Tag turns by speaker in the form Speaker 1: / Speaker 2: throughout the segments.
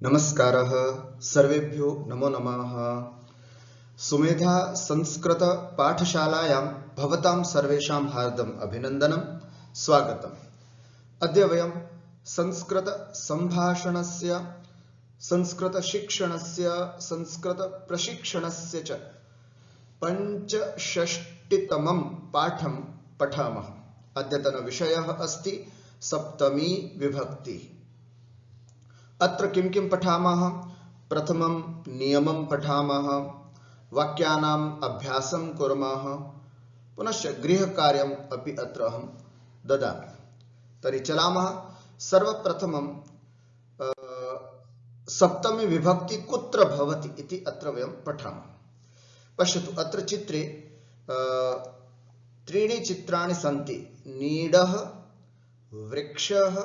Speaker 1: नमस्कारः सर्वेभ्यो नमो नमः। सुमेधा संस्कृत पाठशालायां भवतां सर्वेषां हार्दम् अभिनन्दनं स्वागतम्। अद्य वयं संस्कृत संभाषणस्य, संस्कृत शिक्षणस्य, संस्कृत प्रशिक्षणस्य च पञ्चषष्टितमं पाठं पठामः। अद्यतन विषयः अस्ति सप्तमी विभक्ति। अत्र किं किं पठामः? प्रथमं नियमं पठामः, वाक्यानाम् अभ्यासं कुर्मः, पुनश्च गृहकार्यम् अपि अत्र अहं ददामि। तर्हि चलामः। सर्वप्रथमं सप्तमी विभक्ति कुत्र भवति इति अत्र वयं पठामः। पश्यतु, अत्र चित्रे त्रीणि चित्राणि सन्ति। नीडः, वृक्षः,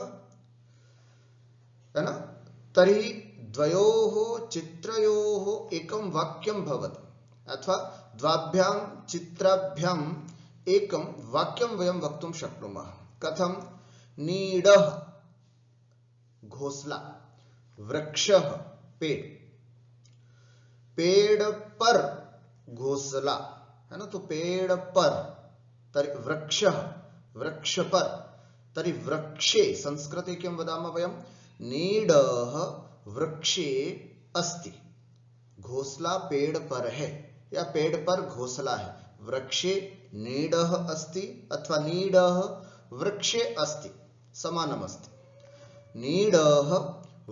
Speaker 1: है ना? तर्हि द्वयोः चित्रयोः एकं वाक्यं भवति, अथवा द्वाभ्यां चित्राभ्याम् एकं वाक्यं वयं वक्तुं शक्नुमः। कथं? नीडः घोंसला, वृक्षः पेड़, पेड़ पर घोंसला, है ना? तो पेड़ पर, तर्हि वृक्षः, वृक्ष पर, तर्हि वृक्षे संस्कृते किं वदामः वयं? नीडः वृक्षे अस्ति। घोंसला पेड़ पर है या पेड़ पर घोंसला है। वृक्षे नीडः अस्ति अथवा नीडः वृक्षे अस्ति, समानम् अस्ति। नीडः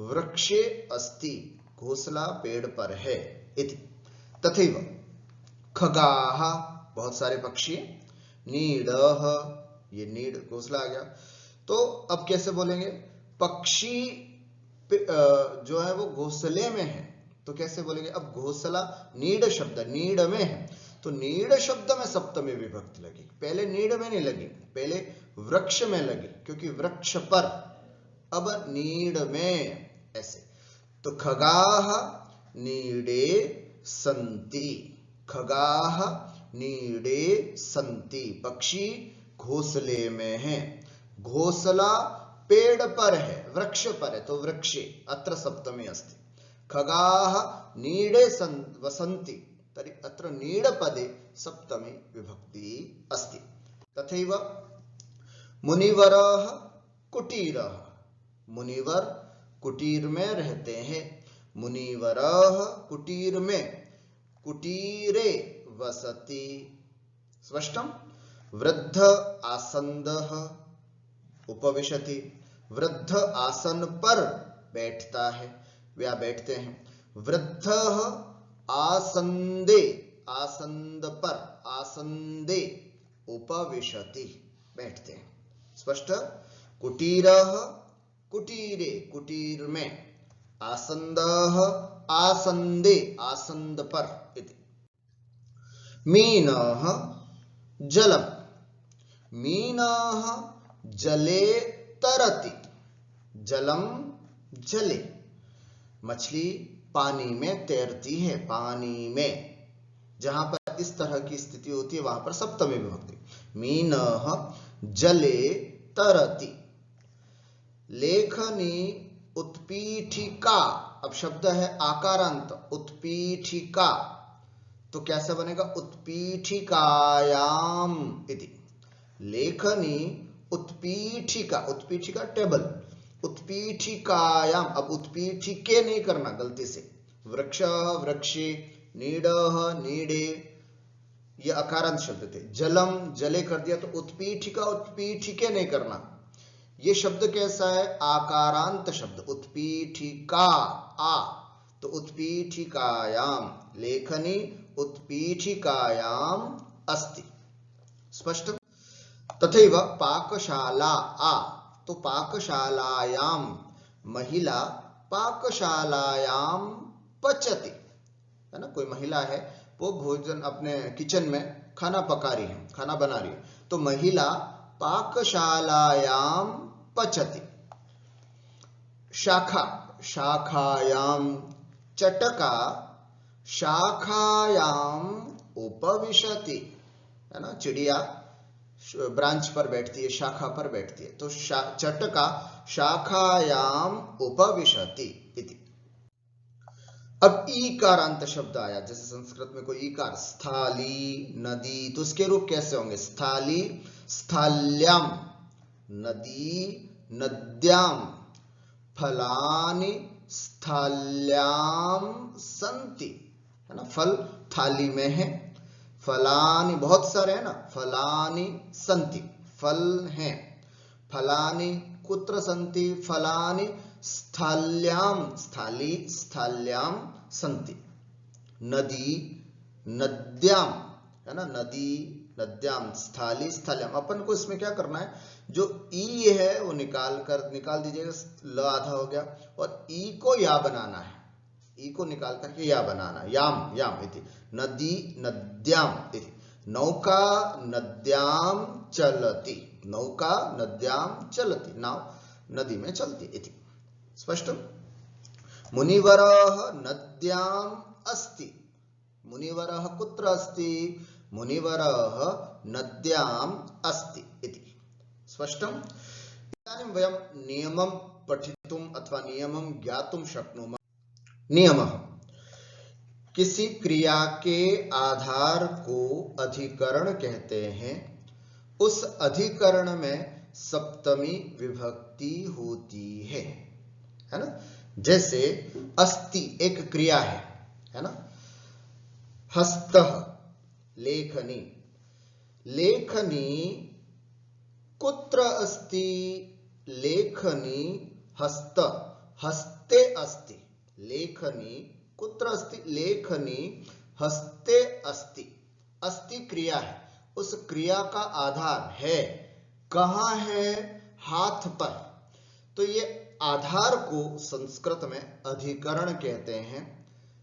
Speaker 1: वृक्षे अस्ति, घोंसला पेड़ पर है इति। तथैव खगाः, बहुत सारे पक्षी। नीडः, ये नीड घोंसला आ गया। तो अब कैसे बोलेंगे? पक्षी जो है वो घोंसले में है, तो कैसे बोलेंगे? अब घोंसला नीड शब्द नीड में है, तो नीड शब्द में सप्तमी विभक्ति लगी। पहले नीड में नहीं लगी, पहले वृक्ष में लगी, क्योंकि वृक्ष पर। अब नीड में, ऐसे। तो खगाः नीडे सन्ति, खगाः नीडे सन्ति, पक्षी घोंसले में है। घोंसला पेड़ पर है, वृक्ष पर है, तो वृक्षे, अत्र सप्तमी अस्ति। खगाः नीडे वसन्ति, तर्हि अत्र नीडपदे सप्तमी विभक्ति अस्ति। तथैव मुनिवरः कुटीरः, मुनिवर कुटीर में रहते हैं। मुनिवरः कुटीर में, कुटीरे वसति। स्पष्टं? वृद्ध आसन्दः उपविशति, वृद्ध आसन पर बैठता है या बैठते हैं। वृद्धः आसन्दे, आसंद पर, आसन्दे उपविशति, बैठते हैं। स्पष्ट? कुटीरः कुटीरे, कुटीर में। आसन्दः आसन्दे, आसंद पर इति। मीनः जलम्, मीनः जले तरति, जलम जले, मछली पानी में तैरती है, पानी में। जहां पर इस तरह की स्थिति होती है वहां पर सप्तमी विभक्ति। मीनः जले तरति। लेखनी उत्पीठिका, अब शब्द है आकारांत, उत्पीठिका, तो कैसा बनेगा? उत्पीठिकायाम इति। लेखनी उत्पीठिका, उत्पीठिका टेबल, उत्पीठिकायाम। अब उत्पीठिके नहीं करना गलती से। वृक्षः वृक्षे, नीडः नीडे, ये अकारांत शब्द थे। जलम जले कर दिया, तो उत्पीठिका उत्पीठिके नहीं करना। ये शब्द कैसा है? आकारांत शब्द, उत्पीठिका आ, तो उत्पीठिकायाम। लेखनी उत्पीठिकायाम अस्ति। स्पष्ट? तथैव पाकशाला आ, तो पाकशालायाम, महिला पाकशालायां पचति, है ना? कोई महिला है, वो भोजन अपने किचन में खाना पका रही है, खाना बना रही है, तो महिला पाकशालायां पचति। शाखा, शाखायां। चटका शाखायां उपविशति, है ना? चिड़िया ब्रांच पर बैठती है, शाखा पर बैठती है, तो चटका शाखायाम उपविशति इति। अब ईकारांत शब्द आया, जैसे संस्कृत में कोई ईकार, स्थाली, नदी, तो उसके रूप कैसे होंगे? स्थाली, स्थाल्याम, नदी, नद्याम, फलानि स्थाल्याम संति, है ना, फल थाली में है, फलानि बहुत सारे है ना, फलानि संति, फल हैं, फलानि कुत्र संति, फलानि स्थाल्याम, स्थाली स्थाल्याम संति, नदी नद्याम, है ना, नदी नद्याम, स्थाली स्थाल्याम। अपन को इसमें क्या करना है, जो ई है वो निकाल दीजिएगा, ल आधा हो गया, और ई को या बनाना है, ई को निकाल करके या बनाना, याम याम इति, नदी नद्याम इति, नौका नद्याम चलति, नौका नद्याम चलति, नाव नदी में चलती इति। स्पष्टं? मुनिवरः नद्याम् अस्ति, मुनिवरः कुत्र अस्ति? मुनिवरः नद्याम् अस्ति इति। स्पष्टं? इदानीं वयं नियमं पठितुम् अथवा नियमं ज्ञातुं शक्नुमः। नियमः, किसी क्रिया के आधार को अधिकरण कहते हैं, उस अधिकरण में सप्तमी विभक्ति होती है ना। जैसे अस्ति एक क्रिया है ना, हस्तः लेखनी, लेखनी कुत्र अस्ति? लेखनी हस्त, हस्ते अस्ति, लेखनी कुत्र अस्ति? लेखनी हस्ते अस्ति, अस्ति क्रिया है, उस क्रिया का आधार है, कहाँ है? हाथ पर। तो ये आधार को संस्कृत में अधिकरण कहते हैं,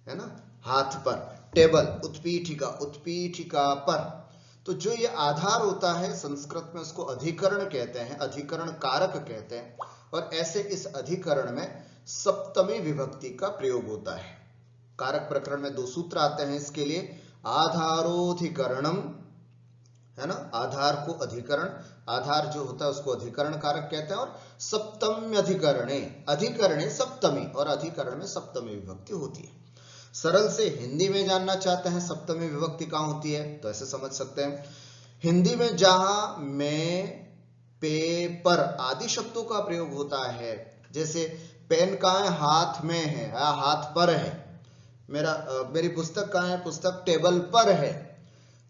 Speaker 1: है ना, हाथ पर, टेबल, उत्पीठिका, उत्पीठिका पर। तो जो ये आधार होता है संस्कृत में उसको अधिकरण कहते हैं, अधिकरण कारक कहते हैं, और ऐसे इस अधिकरण में सप्तमी विभक्ति का प्रयोग होता है। कारक प्रकरण में 2 सूत्र आते हैं इसके लिए, आधारोधिकरणम, है ना, आधार को अधिकरण, आधार जो होता है उसको अधिकरण कारक कहते हैं, और सप्तम्यधिकरणे, अधिकरणे सप्तमी, और अधिकरण में सप्तमी विभक्ति होती है। सरल से हिंदी में जानना चाहते हैं सप्तमी विभक्ति कहाँ होती है, तो ऐसे समझ सकते हैं, हिंदी में जहां में, पे, पर आदि शब्दों का प्रयोग होता है, जैसे पेन कहाँ है? हाथ में है, हाथ पर है, मेरी पुस्तक कहाँ है? पुस्तक टेबल पर है।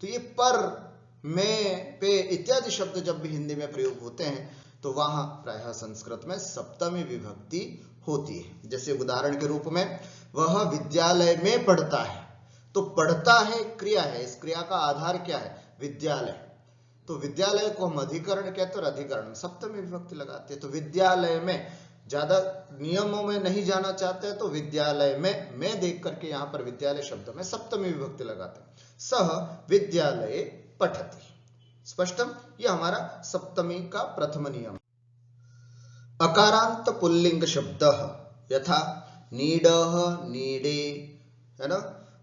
Speaker 1: तो ये पर, में, पे इत्यादि शब्द जब भी हिंदी में प्रयोग होते हैं तो वहां प्रायः संस्कृत में सप्तमी विभक्ति होती है। जैसे उदाहरण के रूप में, वह विद्यालय में पढ़ता है, तो पढ़ता है क्रिया है, इस क्रिया का आधार क्या है? विद्यालय। तो विद्यालय को हम अधिकरण कहते हैं, और अधिकरण में सप्तमी विभक्ति लगाते हैं। तो विद्यालय में, ज्यादा नियमों में नहीं जाना चाहते हैं तो विद्यालय में, मैं देख करके यहाँ पर विद्यालय शब्द में सप्तमी विभक्ति लगाते हैं, सह विद्यालय पठति। स्पष्टम? यह हमारा सप्तमी का प्रथम नियम। अकारांत पुल्लिंग शब्द यथा नीडः नीडे, है ना,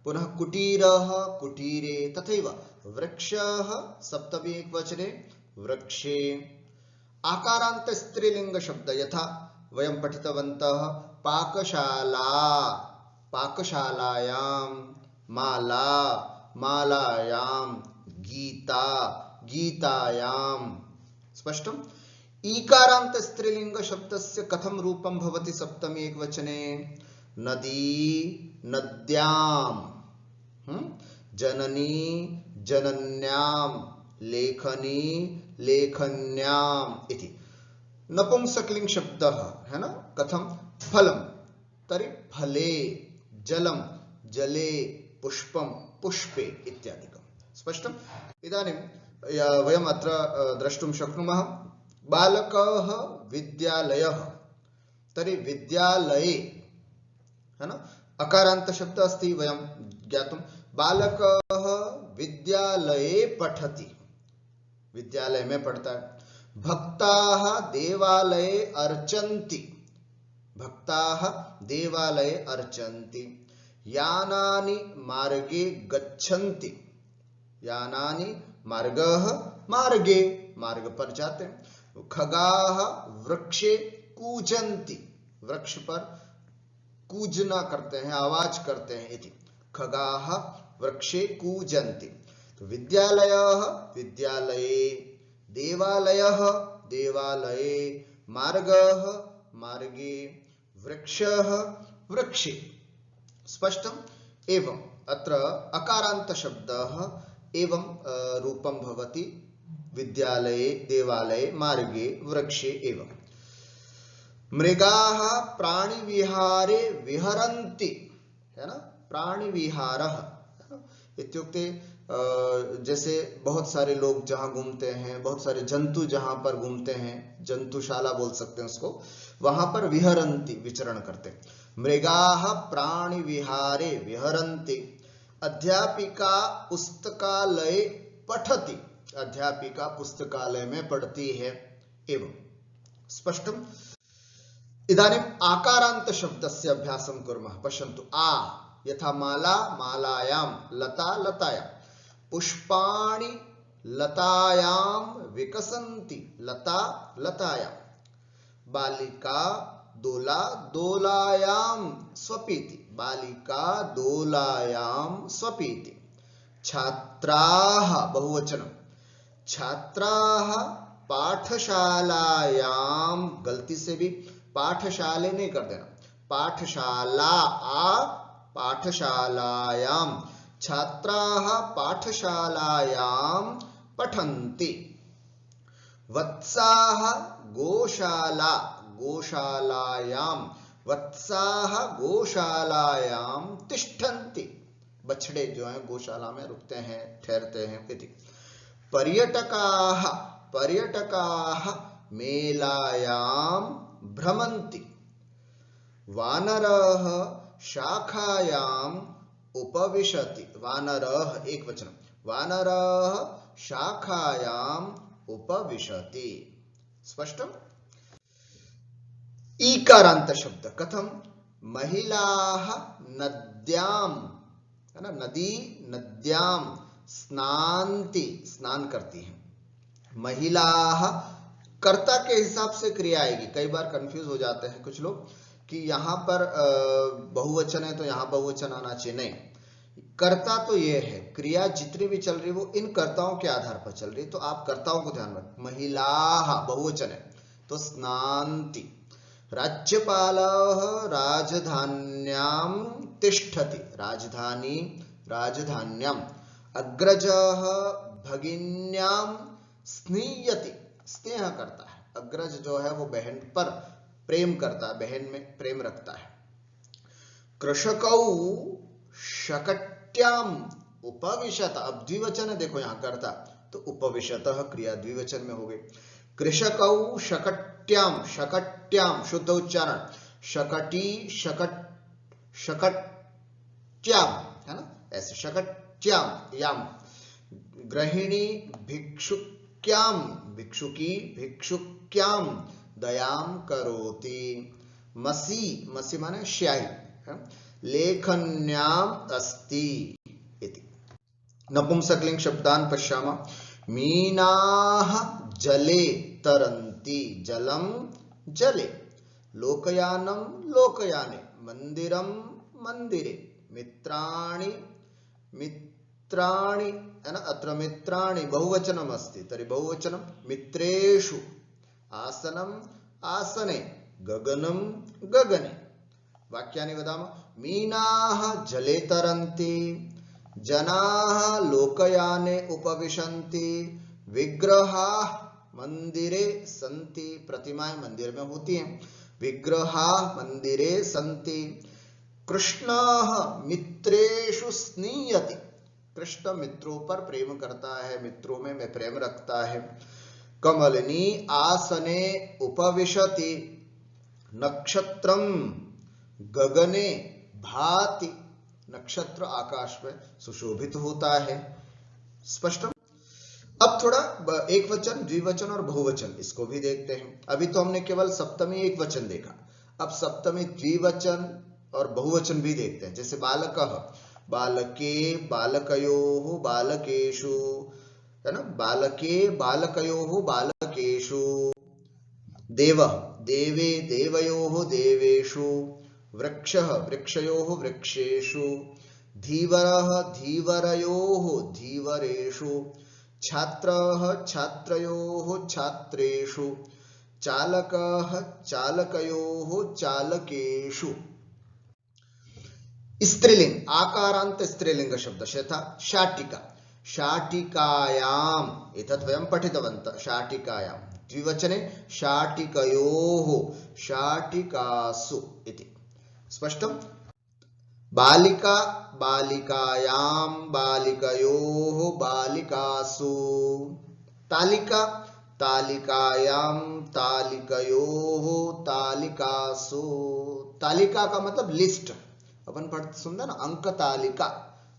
Speaker 1: पुनः कुटीरः कुटीरे, तथैव वृक्षः सप्तमी एकवचने वृक्षे। आकारांत स्त्रीलिंग शब्द यथा वयं पठितवन्तः पाकशाला, पाकशालायां, माला, मालायां, गीता, गीतायां। स्पष्टं? ईकारांत स्त्रीलिंग शब्दस्य कथं रूपं भवति सप्तमी एकवचने? नदी नद्यां, जननी जनन्यां, लेखनी लेखन्यां इति। नपुंसकलिंग शब्दः, है ना, कथं? फलं तर्हि फले, जलं जले, पुष्पं पुष्पे इत्यादिकं। स्पष्टम्? इदानीं वयम् अत्र द्रष्टुं शक्नुमः, बालकः विद्यालयः, तर्हि विद्यालये, है ना, अकारांत शब्द अस्ति, वयं ज्ञातुं, बालकः विद्यालये पठति, विद्यालय में पढ़ता है। भक्ताः देवालये अर्चन्ति, भक्ताः देवालये अर्चन्ति। यानानि मार्गे गच्छन्ति, यानानि मार्गः मार्गे, मार्ग पर जाते हैं। खगाः वृक्षे कूजन्ति, वृक्ष पर कूजना करते हैं, आवाज करते हैं। इति खगाः वृक्षे कूजन्ति। तो विद्यालयः विद्यालये, देवालयः देवालये, मार्गः मार्गे, वृक्षः वृक्षे। स्पष्टम्? एवं अत्र अकारान्त शब्दः एवं रूपं भवति विद्यालये, देवालये, मार्गे, वृक्षे एवं। मृगाः प्राणिविहारे विहरन्ति, है ना, प्राणिविहारः इत्युक्ते जैसे बहुत सारे लोग जहां घूमते हैं, बहुत सारे जंतु जहां पर घूमते हैं, जंतुशाला बोल सकते हैं उसको, वहां पर विहरन्ति विचरण करते हैं। मृगाः प्राणिविहारे विहरन्ति। अध्यापिका पुस्तकालये पठति, अध्यापिका पुस्तकालय में पढ़ती है एवं। स्पष्टम्? इदानीम् आकारान्त शब्दस्य अभ्यासं कुर्मः। पश्यन्तु। आ यथा माला मालायां, लता लतायां, पुष्पाणि लतायां विकसन्ति, लता लतायां, बालिका दोला दोलायां स्वपीति, बालिका दोलायां स्वपीति। छात्राः बहुवचनं, छात्राः पाठशालायां, गलती से भी पाठशाले नहीं कर देना, पाठशाला आ पाठशालायां, छात्राः पाठशालायां पठन्ति। वत्साः गोशाला गोशालायां, वत्साः गोशालायां तिष्ठन्ति, बछड़े जो हैं गौशाला में रुकते हैं, ठहरते हैं। इति पर्यटकाः पर्यटकाः मेलायां भ्रमन्ति। वानरः शाखायां उपविशति, वानरः एक वचनं, वानरः शाखायां उपविशति। स्पष्टम्? ईकारांत शब्द कथम? महिलाः नद्यां, है ना, नदी नद्यां स्नान्ति, स्नान करती हैं। महिलाः कर्ता के हिसाब से क्रिया आएगी। कई बार कंफ्यूज हो जाते हैं कुछ लोग कि यहां पर बहुवचन है तो यहां बहुवचन आना चाहिए, नहीं। कर्ता तो ये है, क्रिया जितनी भी चल रही वो इन कर्ताओं के आधार पर चल रही, तो आप कर्ताओं को ध्यान रखें। महिलाः बहुवचन है तो स्नान्ति। राज्यपालः राजधान्यां तिष्ठति, राजधानी राजधान्यां। अग्रजः भगिन्यां स्नीयति, स्नेह करता है। अग्रज जो है वो बहन पर प्रेम करता है, बहन में प्रेम रखता है। कृषकौ शकट्यां उपविशत, अब द्विवचन है, देखो यहां करता तो उपविशतः क्रिया द्विवचन में हो गई। कृषकौ शकट्यां, शकट्यां शुद्ध उच्चारण, शकटी शकट शकट्यां, है ना, ऐसे शकट्यां याम। गृहिणी भिक्षुक्यां, भिक्षुकी भिक्षुक्यां दयां करोति। मसी, मसी माने स्याही, लेखन्यां अस्ति इति। नपुंसकलिंग शब्दान् पश्यामः। मीनाः जले तरन्ति, जलं जले। लोकयानं लोकयाने, मंदिरं मंदिरे। मित्राणि मित्राणि, है ना, अत्र मित्राणि बहुवचनम् अस्ति तर्हि बहुवचनं मित्रेषु। आसनम् आसने, गगनं गगने। वाक्यानि वदामः। मीनाः जले तरन्ति, जनाः लोकयाने उपविशन्ति, विग्रहाः मंदिरे सन्ति, प्रतिमाएं मंदिर में होती हैं। विग्रहाः मंदिरे सन्ति। कृष्णः मित्रेषु स्नीयति, कृष्ण मित्रों पर प्रेम करता है, मित्रों में प्रेम रखता है। कमलिनी आसने उपविशति। नक्षत्रम गगने भाति, नक्षत्र आकाश में सुशोभित होता है। स्पष्ट? अब थोड़ा एक वचन, द्विवचन और बहुवचन इसको भी देखते हैं। अभी तो हमने केवल सप्तमी एक वचन देखा, अब सप्तमी द्विवचन और बहुवचन भी देखते हैं। जैसे बालकः, बालके बालकयोः बालकेषु, है ना, बालके बालकयोः बालकेषु। देवः देवे देवयोः देवेषु। वृक्षः वृक्षयोः वृक्षेषु, धीवरः धीवरयोः धीवरेषु, छात्रः छात्रयोः छात्रेषु, चालकः चालकयोः चालकेषु। स्त्रीलिंग आकारांत स्त्रीलिंग शब्द यथा शाटिका, शाटिकायाम् एतत् वयं पठितवन्तः। शाटिकायां द्विवचने शाटिकयोः शाटिकासु इति स्पष्टं। बालिका बालिकायां बालिकयोः बालिकासु, तालिका तालिकायां तालिकयोः तालिकासु। तालिका का मतलब लिस्ट, अपन पढ़ते सुनते ना अंक तालिका,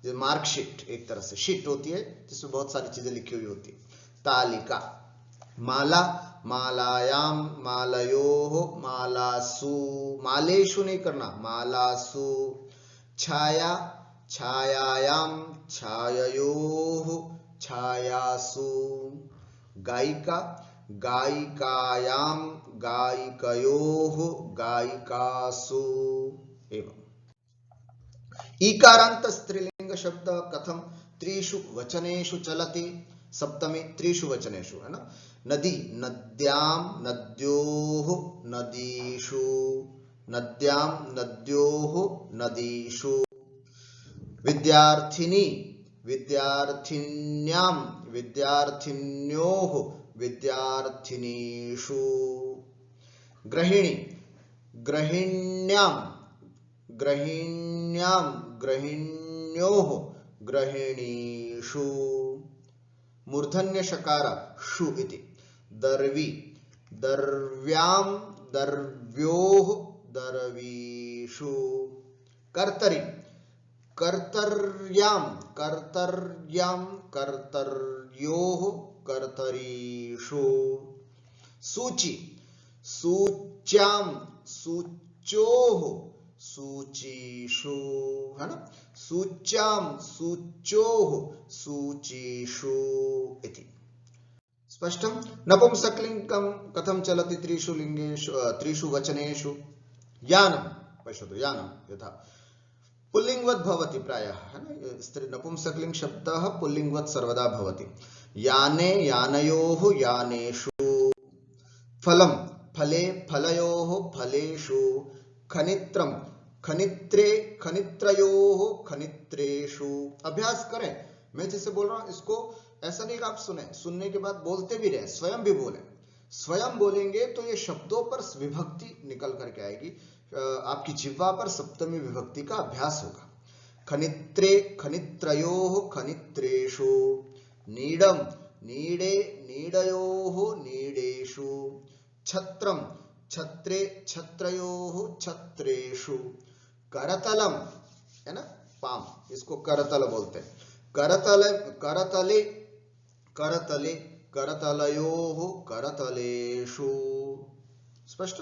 Speaker 1: जो मार्कशीट एक तरह से शीट होती है जिसमें बहुत सारी चीजें लिखी हुई होती है, तालिका। माला मालायां मालयोः मालासु, मालेषु नहीं करना, मालासु। छाया छायायां छाययोः छायासु। गायिका गायिकायां गायिकयोः गायिकासु एवं। ईकारांत स्त्रीलिंग शब्द कथम त्रिषु वचनेषु चलति, सप्तमी त्रिषु वचनेषु है ना। नदी नद्यां नद्योः नदीषु, नद्यां नद्योः नदीषु। विद्यार्थिनी विद्यार्थिन्यां विद्यार्थिन्योः विद्यार्थिनीषु। गृहिणी गृहिण्यां गृहिण्यां गृहिण्योः गृहिणीषु। मूर्धन्य शकार शु इति। दर्वी दर्व्यां दर्व्योः दर्वीषु। कर्तरी कर्तर्यां कर्तर्यां कर्तर्योः कर्तरीषु। सूची सूच्यां सूच्योः सूचीषु है ना। सूच्यां सूच्योः सूचीषु इति स्पष्टं। नपुंसकलिङ्गं कथं चलति त्रिषु लिङ्गेषु त्रिषु वचनेषु। यानं पश्यतु, यानं यथा पुल्लिङ्गवत् भवति प्रायः है ना। स्त्री नपुंसकलिङ्ग शब्दः पुल्लिङ्गवत् सर्वदा भवति। याने यानयोः यानेषु। फलं फले फलयोः फलेषु। खनित्रं खनित्रे खनित्रयोः खनित्रेषु। अभ्यास करें, मैं जैसे बोल रहा हूं इसको ऐसा नहीं कि आप सुने, सुनने के बाद बोलते भी रहे, स्वयं भी बोले। स्वयं बोलेंगे तो ये शब्दों पर विभक्ति निकल करके आएगी, आपकी जिह्वा पर सप्तमी विभक्ति का अभ्यास होगा। खनित्रे खनित्रयोः खनित्रेषु। नीडं नीडे नीडयोः नीडेषु। छत्रं छत्रे छत्रयोः छत्रेषु। करतलम है ना, पाम, इसको करतल बोलते हैं। करतल करतले करतले करतलयोः करतलेषु। स्पष्ट।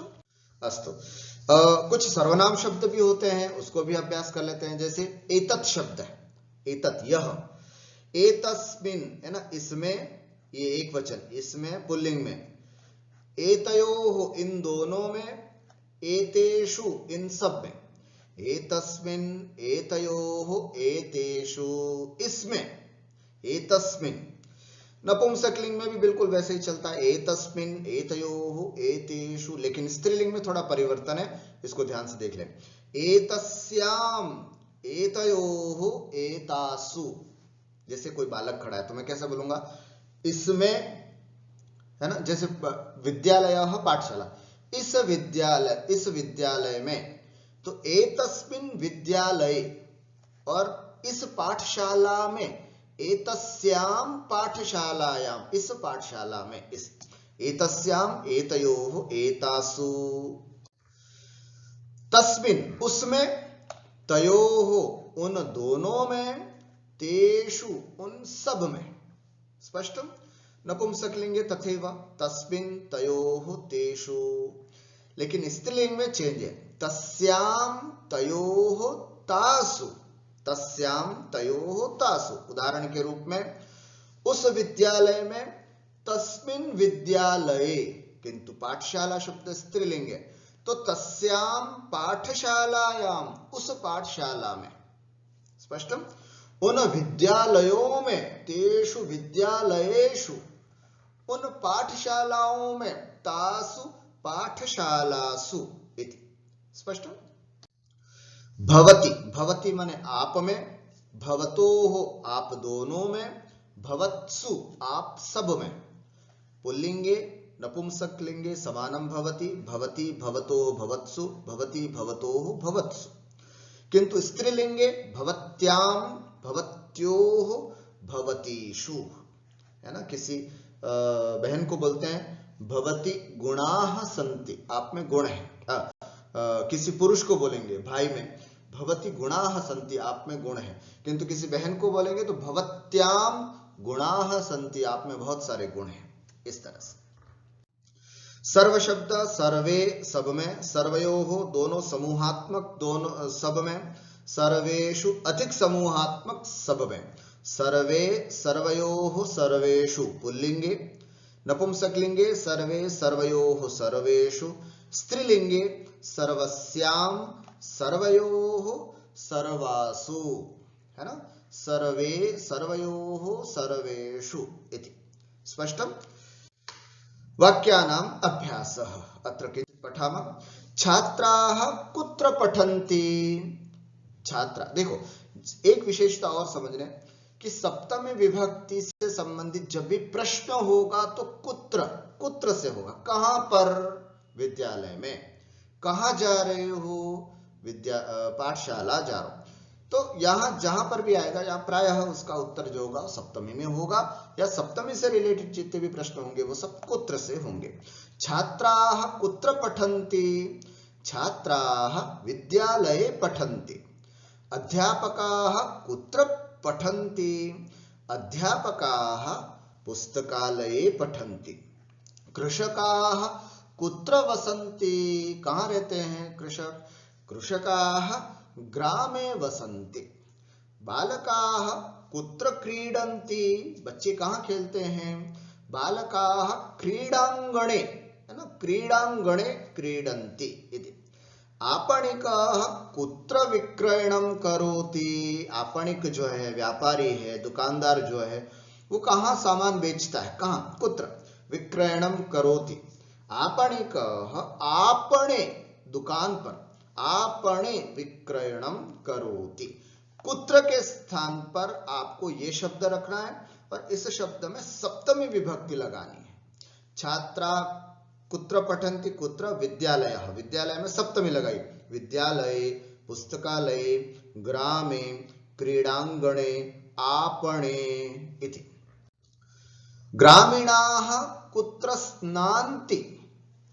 Speaker 1: अस्तु, कुछ सर्वनाम शब्द भी होते हैं, उसको भी अभ्यास कर लेते हैं। जैसे एतत् शब्द है, एतत् यह। एतस्मिन् है ना, इसमें, ये एक वचन, इसमें पुल्लिंग में। एतयोः इन दोनों में। एतेषु इन सब में। एतस्मिन् एतयोः एतेषु इसमें। एतस्मिन् नपुंसकलिंग में भी बिल्कुल वैसे ही चलता है, एतस्मिन् एतयोः एतेषु, लेकिन स्त्रीलिंग में थोड़ा परिवर्तन है, इसको ध्यान से देख लें। एतस्याम् एतयोः एतासु। जैसे कोई बालक खड़ा है तो मैं कैसे बोलूंगा, इसमें है ना। जैसे विद्यालयः पाठशाला, इस विद्यालय में, तो एतस्मिन् विद्यालये, और इस पाठशाला में। एतस्यां पाठशालायां, इस पाठशाला में, इस। एतस्यां एतयोः एतासु। तस्मिन् उसमें। तयोः उन दोनों में। तेषु उन सब में। स्पष्टं। नपुंसकलिंगे तथैव, तस्मिन् तयोः तेषु। लेकिन स्त्रीलिंग में चेंज है, तस्यां तयोः तासु। तस्यां तयोः तासु। उदाहरण के रूप में, उस विद्यालय में। तस्मिन् विद्यालये, किंतु पाठशाला शब्द स्त्रीलिंग है, तो तस्याम पाठशालायाम, उस पाठशाला में, स्पष्टम, उन विद्यालयों में, तेषु विद्यालयेषु, उन पाठशालाओं में, तासु पाठशालासु इति, स्पष्टम। भवति, भवति माने आप में, भवतोः आप दोनों में, भवत्सु आप सब में, पुल्लिंगे नपुंसकलिंगे समानम भवति, भवति भवतोः भवत्सु, भवति भवतोः भवत्सु, किंतु स्त्रीलिंगे भवत्याम भवत्योः भवतीषु, है ना। किसी बहन को बोलते हैं भवति गुणाः सन्ति, आप में गुण है। किसी पुरुष को बोलेंगे भाई में भवति गुणाः सन्ति, आप में गुण है, किंतु किसी बहन को बोलेंगे तो भवत्याम गुणाः सन्ति, आप में बहुत सारे गुण हैं। इस तरह से सर्व शब्द सर्वे सब में, सर्वयोः दोनों समूहात्मक दोनों सब में, सर्वेषु अधिक समूहात्मक सब में, सर्वे सर्वयोः सर्वेषु पुल्लिंगे, नपुंसकलिंगे सर्वे सर्वयोः सर्वेषु, स्त्रीलिंगे सर्वस्याम सर्वयोः सर्वासु, है ना, सर्वे सर्वयोः सर्वेषु इति, स्पष्टम। वाक्यानाम् अभ्यासः अत्र किञ्चित् पठामः। छात्राः कुत्र पठन्ति? छात्रा, देखो एक विशेषता और समझने कि सप्तमी विभक्ति से संबंधित जब भी प्रश्न होगा तो कुत्र, कुत्र से होगा, कहां पर, विद्यालय में, कहां जा रहे हो, पाठशाला जा रहा हूं, तो यहां जहां पर भी आएगा या प्रायः उसका उत्तर जो होगा सप्तमी में होगा, या सप्तमी से रिलेटेड जितने भी प्रश्न होंगे वो सब कुत्र से होंगे। छात्राः कुत्र पठन्ति? छात्राः विद्यालये पठन्ति। अध्यापकाः कुत्र पठन्ति? अध्यापकाः पुस्तकालये पठन्ति। कृषकाः कुत्र वसन्ति? कहाँ रहते हैं कृषक? कृषकाः ग्रामे वसन्ति। बालकाः कुत्र क्रीडन्ति? बच्चे कहाँ खेलते हैं? बालकाः क्रीडांगणे, है ना, क्रीडांगणे क्रीडन्ति इति। आपणिकः कुत्र विक्रयणं करोति? आपणिक जो है, व्यापारी है, दुकानदार जो है, वो कहाँ सामान बेचता है, कहाँ, कुत्र विक्रयणं करोति। आपणिकः आपणे, दुकान पर, आपणे विक्रयणं करोति। कुत्र के स्थान पर आपको ये शब्द रखना है और इस शब्द में सप्तमी विभक्ति लगानी है। छात्रा कुत्र पठन्ति, कुत्र, विद्यालयः, विद्यालय में सप्तमी लगाई, विद्यालये, पुस्तकालये, ग्रामे, क्रीडांगणे, आपणे इति। ग्रामीणाः कुत्र स्नान्ति?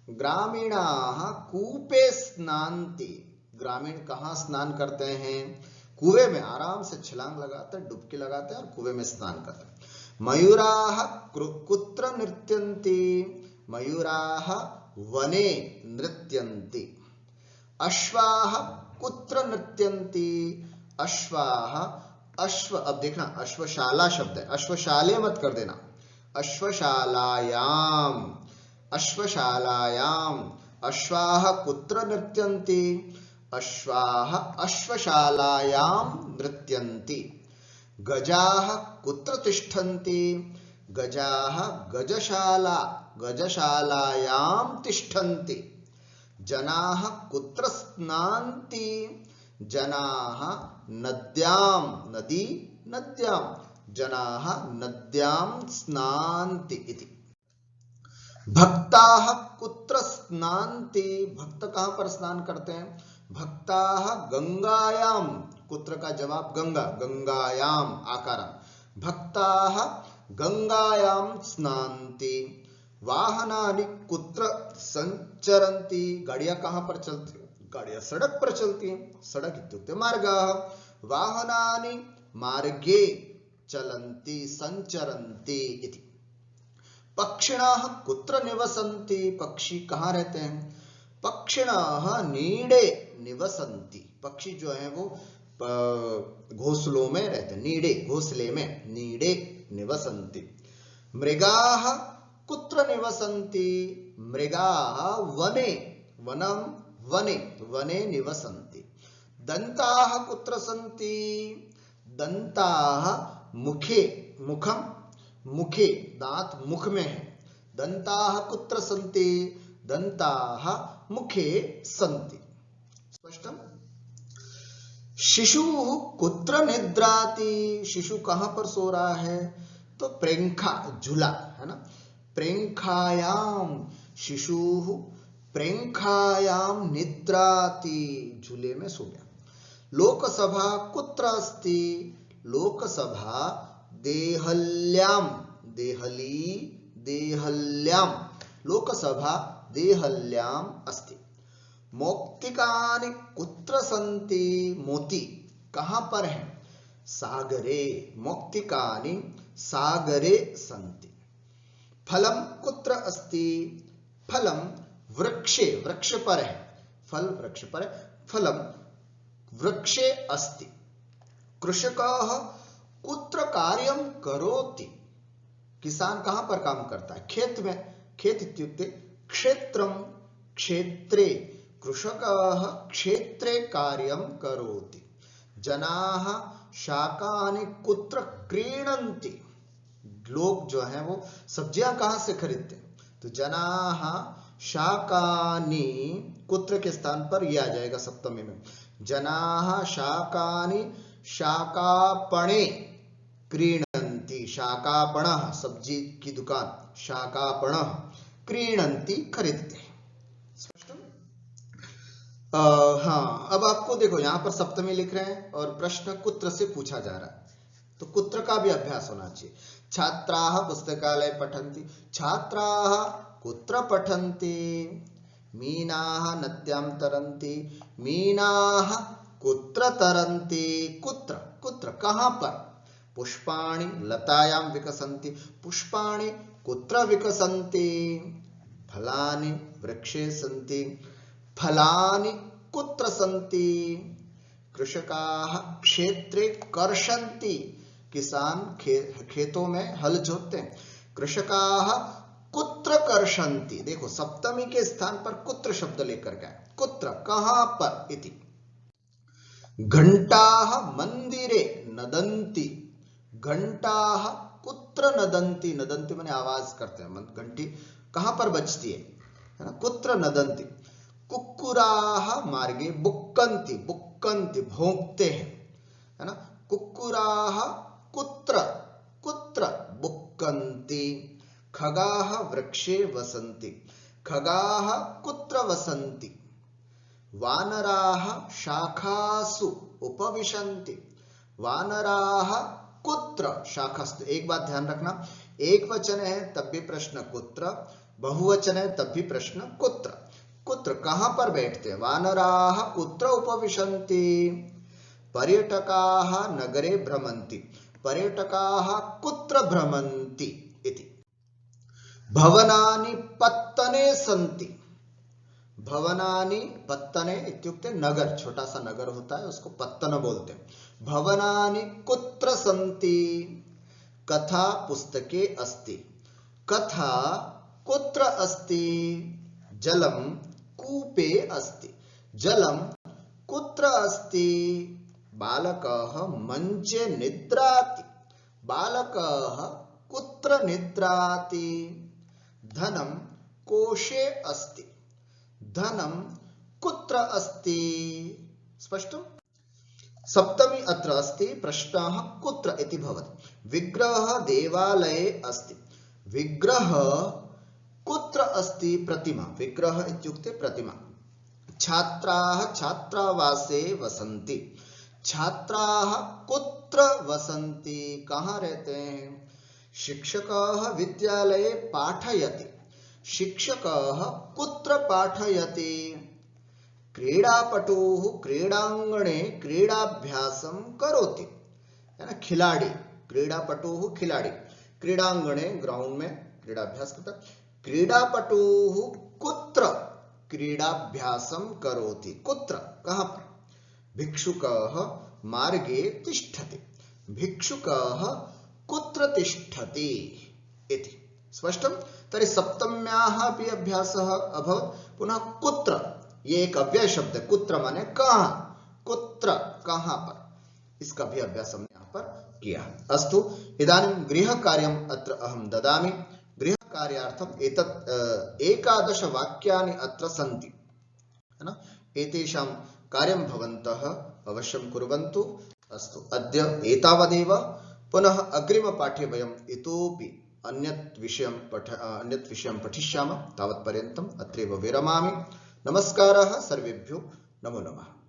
Speaker 1: ग्रामीणाः कूपे स्नान्ति। ग्रामीण कहाँ स्नान करते हैं? कुएं में, आराम से छलांग लगाते हैं, डुबकी लगाते हैं और कुएं में स्नान करते हैं। मयूराः कुत्र नृत्यन्ति? मयूराः वने नृत्यन्ति। अश्वाः कुत्र नृत्यन्ति? अश्वाः, अश्व, अब देखना अश्वशाला शब्द है, अश्वशाले मत कर देना, अश्वशालायाम, अश्वशालायाम। अश्वाः कुत्र नृत्यन्ति? अश्वाः अश्वशालायां नृत्यन्ति। गजाः कुत्र तिष्ठन्ति? गजाः गजशाला, गजशालायां तिष्ठन्ति। जनाः कुत्र स्नान्ति? जनाः नद्यां, नदी, नद्यां, जनाः नद्यां स्नान्ति इति। भक्ताः कुत्र स्नान्ति? भक्त कहां पर स्नान करते हैं? भक्ताः गंगायां, कुत्र का जवाब गंगा, गंगायां आकारां। भक्ताः गंगायां स्नान्ति। वाहनानि कुत्र संचरन्ति? गाड़ियां कहां पर चलती? गाड़ियां सड़क पर चलती हैं, सड़क इत्युक्ते मार्गाः। वाहनानि मार्गे चलन्ति, संचरन्ति इति। पक्षिणाः कुत्र निवसन्ति? पक्षी कहाँ रहते हैं? पक्षिणाः नीडे निवसन्ति। पक्षी जो है वो घोंसलों में रहते हैं, नीडे, घोंसले में, नीडे निवसन्ति। मृगाः कुत्र निवसन्ति? मृगाः वने, वनम वने वने निवसन्ति। दन्ताः कुत्र सन्ति? दन्ताः मुखे मुखम मुखे दांत मुख में है। दन्ताः कुत्र सन्ति? दन्ताः मुखे सन्ति। स्पष्टम? शिशुः कुत्र निद्राति? शिशु कहां पर सो रहा है? तो प्रेंखा झूला है ना, प्रेंखायाम शिशुः प्रेंखायाम निद्राति, झूले में सो गया। लोकसभा कुत्र अस्ति? लोकसभा देहल्याम देहली देहल्याम लोकसभा देहल्याम अस्ति। मौक्तिकानि कुत्र सन्ति? मोती कहां पर है? सागरे। मौक्तिकानि सागरे सन्ति। फलम कुत्र अस्ति? फलम वृक्षे वृक्ष पर है। फल वृक्ष पर है। फलम वृक्षे अस्ति। कृषकः कुत्र कार्यं करोति? किसान कहां पर काम करता है? खेत में। खेत इत्युक्ते क्षेत्रम क्षेत्रे। कृषकः क्षेत्रे कार्यं करोति। जनाः शाकानि कुत्र क्रीणन्ति? लोग जो हैं वो सब्जियां कहां से खरीदते हैं? तो जनाः शाकानि कुत्र के स्थान पर यह आ जाएगा सप्तमी में। जनाः शाकानि शाकापणे क्रीणन्ति। शाकापणः सब्जी की दुकान, शाकापणः क्रीणन्ति खरीदते हैं। हाँ, अब आपको देखो यहां पर सप्तमी लिख रहे हैं और प्रश्न कुत्र से पूछा जा रहा है, तो कुत्र का भी अभ्यास होना चाहिए। छात्राः पुस्तकालय पठन्ति। छात्राः कुत्र पठन्ति? मीनाः नद्यां तरन्ति। मीनाः कुत्र तरन्ति? कुत्र कुत्र कहां पर? पुष्पाणि लतायां विकसन्ति। पुष्पाणि कुत्र विकसन्ति? फलानि वृक्षे सन्ति। फलानि कुत्र सन्ति? कृषकाः क्षेत्रे कर्षन्ति। किसान खेतों में हल जोतते हैं। कृषकाः कुत्र कर्षन्ति। देखो सप्तमी के स्थान पर कुत्र शब्द लेकर गए। कुत्र कहां पर इति। घंटाः मंदिरे नदन्ति। घंटाः कुत्र नदन्ति? नदन्ति माने आवाज करते हैं। घंटी कहां पर बजती है ना? कुत्र नदन्ति। कुक्कुराः मार्गे बुक्कन्ति। बुक्कन्ति भौंकते हैं है ना। कुक्कुराः कुत्र कुत्र बुक्कन्ति। खगाः वृक्षे वसन्ति। खगाः कुत्र वसन्ति? वानराः शाखासु उपविशन्ति। वानराः कुत्र शाखास्तु। एक बात ध्यान रखना, एक वचन है तब भी प्रश्न कुत्र, बहुवचन है तब भी प्रश्न कुत्र। कुत्र कहां पर बैठते हैं? वानराः कुत्र उपविशन्ति। पर्यटकाः नगरे भ्रमन्ति। पर्यटकाः कुत्र भ्रमन्ति इति। भवनानि पत्तने सन्ति। भवनानि पत्तने इत्युक्ते नगर, छोटा सा नगर होता है उसको पत्तन बोलते हैं। भवनानि कुत्र सन्ति? कथा पुस्तके अस्ति। कथा कुत्र अस्ति? जलम कूपे अस्ति। जलम कुत्र अस्ति? बालकः मंचे निद्राति। बालकः कुत्र निद्राति? धनम कोशे अस्ति। धनम कुत्र अस्ति? स्पष्टम्? सप्तमी अत्र अस्ति। प्रश्नः कुत्र इति भवति। विग्रहः देवालये अस्ति। विग्रह कुत्र अस्ति? प्रतिमा। विग्रह इत्युक्ते प्रतिमा। छात्राः छात्रावासे वसन्ति। छात्राः कुत्र वसन्ति? कहां रहते हैं? शिक्षकः विद्यालये पाठयति। शिक्षकः कुत्र पाठयति? क्रीडापटुः क्रीडांगणे क्रीडाभ्यासं करोति है ना। खिलाड़ी, क्रीडापटुः खिलाड़ी, क्रीडांगणे ग्राउंड में क्रीडाभ्यास करता। क्रीडापटुः कुत्र क्रीडाभ्यासं करोति? कुत्र कहां पर? भिक्षुकः मार्गे तिष्ठति। भिक्षुकः कुत्र तिष्ठति इति। स्पष्टं? तर्हि सप्तम्याः अपि अभ्यासः अभवत्। पुनः कुत्र ये एक अव्यय शब्द है। कुत्र माने कहाँ, कुत्र कहाँ पर, इसका भी अभ्यास हमने यहाँ पर किया। अस्तु, इदानीं गृहकार्यम् अत्र अहं ददामि। गृहकार्यार्थम् एतत् 11 वाक्यानि अत्र सन्ति, है ना। एतेषां कार्यं भवन्तः अवश्यं कुर्वन्तु। अस्तु, अद्य एतावदेव। पुनः अग्रिमपाठे वयम् इतोपि अन्यत् विषयं पठिष्यामः। तावत्पर्यन्तम् अत्रैव विरमामि। नमस्कारः सर्वेभ्यो, नमो नमः।